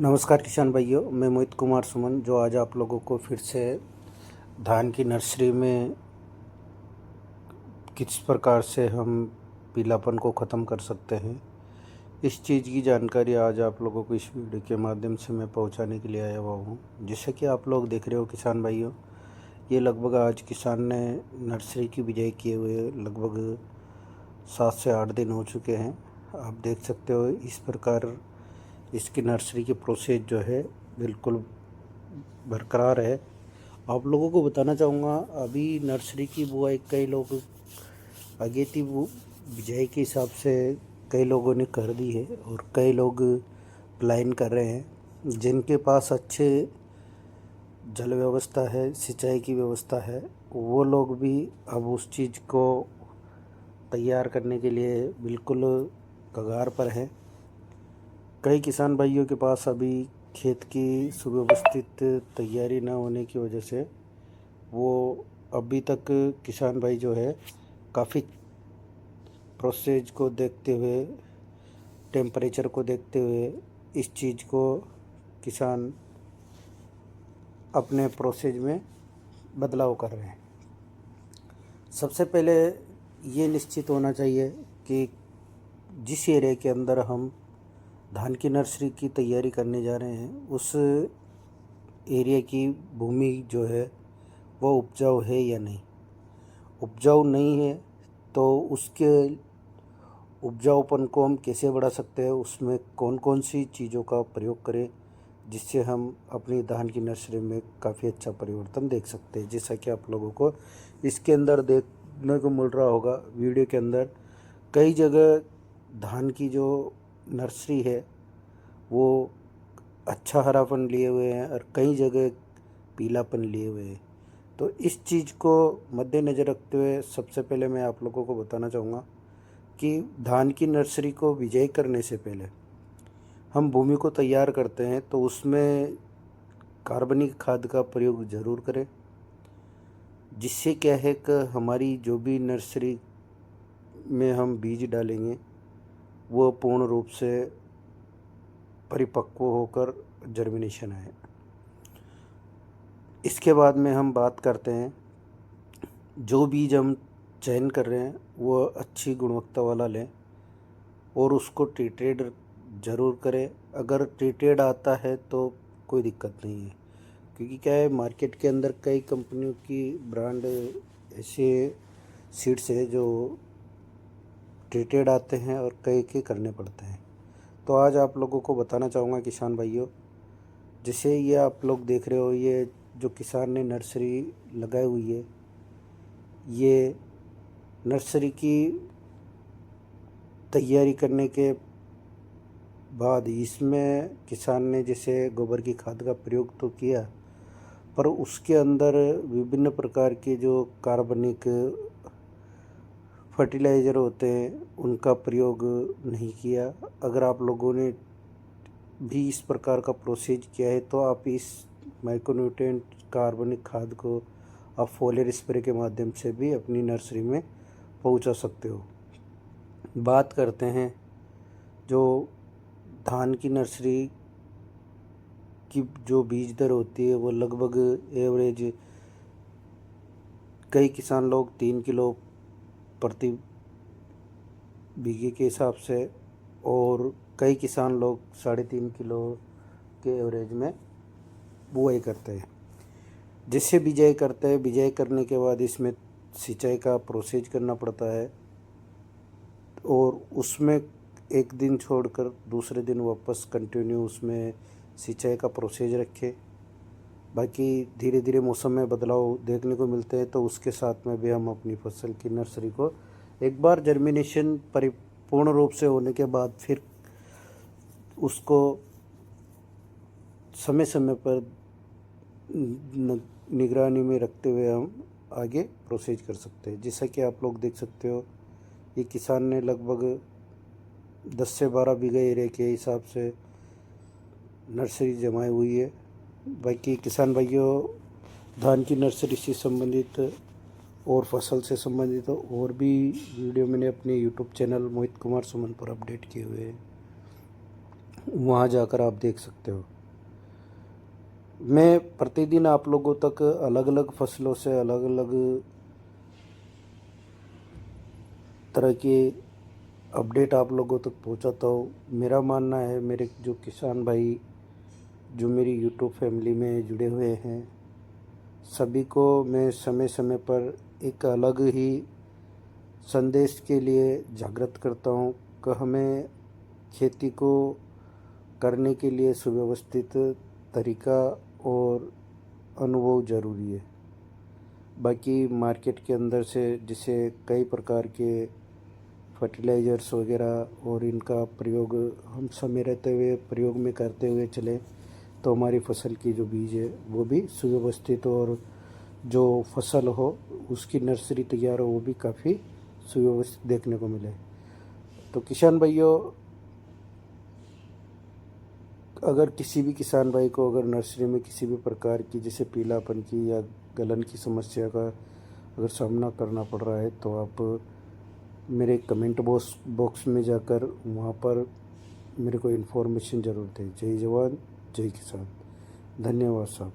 नमस्कार किसान भाइयों, मैं मोहित कुमार सुमन जो आज आप लोगों को फिर से धान की नर्सरी में किस प्रकार से हम पीलापन को ख़त्म कर सकते हैं, इस चीज़ की जानकारी आज आप लोगों को इस वीडियो के माध्यम से मैं पहुंचाने के लिए आया हुआ हूं। जैसे कि आप लोग देख रहे हो किसान भाइयों, ये लगभग आज किसान ने नर्सरी की बिजाई किए हुए लगभग 7 से 8 दिन हो चुके हैं। आप देख सकते हो इस प्रकार इसकी नर्सरी की प्रोसेस जो है बिल्कुल बरकरार है। आप लोगों को बताना चाहूँगा, अभी नर्सरी की बुआई कई लोग अगेती बिजाई के हिसाब से कई लोगों ने कर दी है और कई लोग प्लान कर रहे हैं। जिनके पास अच्छे जल व्यवस्था है, सिंचाई की व्यवस्था है, वो लोग भी अब उस चीज़ को तैयार करने के लिए बिल्कुल कगार पर हैं। कई किसान भाइयों के पास अभी खेत की सुव्यवस्थित तैयारी न होने की वजह से वो अभी तक किसान भाई जो है काफ़ी प्रोसेस को देखते हुए, टेम्परेचर को देखते हुए इस चीज़ को किसान अपने प्रोसेस में बदलाव कर रहे हैं। सबसे पहले ये निश्चित होना चाहिए कि जिस एरिया के अंदर हम धान की नर्सरी की तैयारी करने जा रहे हैं उस एरिया की भूमि जो है वो उपजाऊ है या नहीं। उपजाऊ नहीं है तो उसके उपजाऊपन को हम कैसे बढ़ा सकते हैं, उसमें कौन कौन सी चीज़ों का प्रयोग करें जिससे हम अपनी धान की नर्सरी में काफ़ी अच्छा परिवर्तन देख सकते हैं। जैसा कि आप लोगों को इसके अंदर देखने को मिल रहा होगा वीडियो के अंदर, कई जगह धान की जो नर्सरी है वो अच्छा हरापन लिए हुए हैं और कई जगह पीलापन लिए हुए हैं। तो इस चीज़ को मद्देनज़र रखते हुए सबसे पहले मैं आप लोगों को बताना चाहूँगा कि धान की नर्सरी को बिजाई करने से पहले हम भूमि को तैयार करते हैं तो उसमें कार्बनिक खाद का प्रयोग ज़रूर करें, जिससे क्या है कि हमारी जो भी नर्सरी में हम बीज डालेंगे वो पूर्ण रूप से परिपक्व होकर जर्मिनेशन आए। इसके बाद में हम बात करते हैं, जो बीज हम चयन कर रहे हैं वो अच्छी गुणवत्ता वाला लें और उसको ट्रीटेड ज़रूर करें। अगर ट्रीटेड आता है तो कोई दिक्कत नहीं है, क्योंकि क्या है मार्केट के अंदर कई कंपनियों की ब्रांड ऐसे सीड्स है जो ट्रीटेड आते हैं और कई के करने पड़ते हैं। तो आज आप लोगों को बताना चाहूँगा किसान भाइयों, जैसे ये आप लोग देख रहे हो, ये जो किसान ने नर्सरी लगाई हुई है, ये नर्सरी की तैयारी करने के बाद इसमें किसान ने जैसे गोबर की खाद का प्रयोग तो किया, पर उसके अंदर विभिन्न प्रकार के जो कार्बनिक फर्टिलाइज़र होते हैं उनका प्रयोग नहीं किया। अगर आप लोगों ने भी इस प्रकार का प्रोसेस किया है तो आप इस माइक्रोन्यूट्रिएंट कार्बनिक खाद को आप फोलियर स्प्रे के माध्यम से भी अपनी नर्सरी में पहुंचा सकते हो। बात करते हैं जो धान की नर्सरी की जो बीज दर होती है वो लगभग एवरेज कई किसान लोग 3 किलो प्रति बीघे के हिसाब से और कई किसान लोग 3.5 किलो के एवरेज में बुआई करते हैं। जिससे बिजाई करते हैं, बिजाई करने के बाद इसमें सिंचाई का प्रोसेस करना पड़ता है और उसमें एक दिन छोड़कर दूसरे दिन वापस कंटिन्यू उसमें सिंचाई का प्रोसेस रखें। बाकी धीरे धीरे मौसम में बदलाव देखने को मिलते हैं तो उसके साथ में भी हम अपनी फसल की नर्सरी को एक बार जर्मिनेशन परिपूर्ण रूप से होने के बाद फिर उसको समय समय पर निगरानी में रखते हुए हम आगे प्रोसेस कर सकते हैं। जैसा कि आप लोग देख सकते हो, ये किसान ने लगभग 10 से 12 बीघा एरिया के हिसाब से नर्सरी जमाई हुई है। बाकी किसान भाइयों, धान की नर्सरी से संबंधित और फसल से संबंधित और भी वीडियो मैंने अपने यूट्यूब चैनल मोहित कुमार सुमन पर अपडेट किए हुए हैं। वहाँ जाकर आप देख सकते हो। मैं प्रतिदिन आप लोगों तक अलग अलग फसलों से अलग अलग तरह के अपडेट आप लोगों तक पहुंचाता हूँ। मेरा मानना है, मेरे जो किसान भाई जो मेरी यूट्यूब फैमिली में जुड़े हुए हैं, सभी को मैं समय समय पर एक अलग ही संदेश के लिए जागृत करता हूँ कि हमें खेती को करने के लिए सुव्यवस्थित तरीका और अनुभव ज़रूरी है। बाकी मार्केट के अंदर से जिसे कई प्रकार के फर्टिलाइज़र्स वगैरह और इनका प्रयोग हम समय रहते हुए प्रयोग में करते हुए चले तो हमारी फसल की जो बीज है वो भी सुव्यवस्थित, और जो फसल हो उसकी नर्सरी तैयार हो वो भी काफ़ी सुव्यवस्थित देखने को मिले। तो किसान भाइयों, अगर किसी भी किसान भाई को अगर नर्सरी में किसी भी प्रकार की जैसे पीलापन की या गलन की समस्या का अगर सामना करना पड़ रहा है तो आप मेरे कमेंट बॉक्स में जाकर वहाँ पर मेरे को इन्फॉर्मेशन ज़रूर दें। जय जवान जय किसान। धन्यवाद साहब।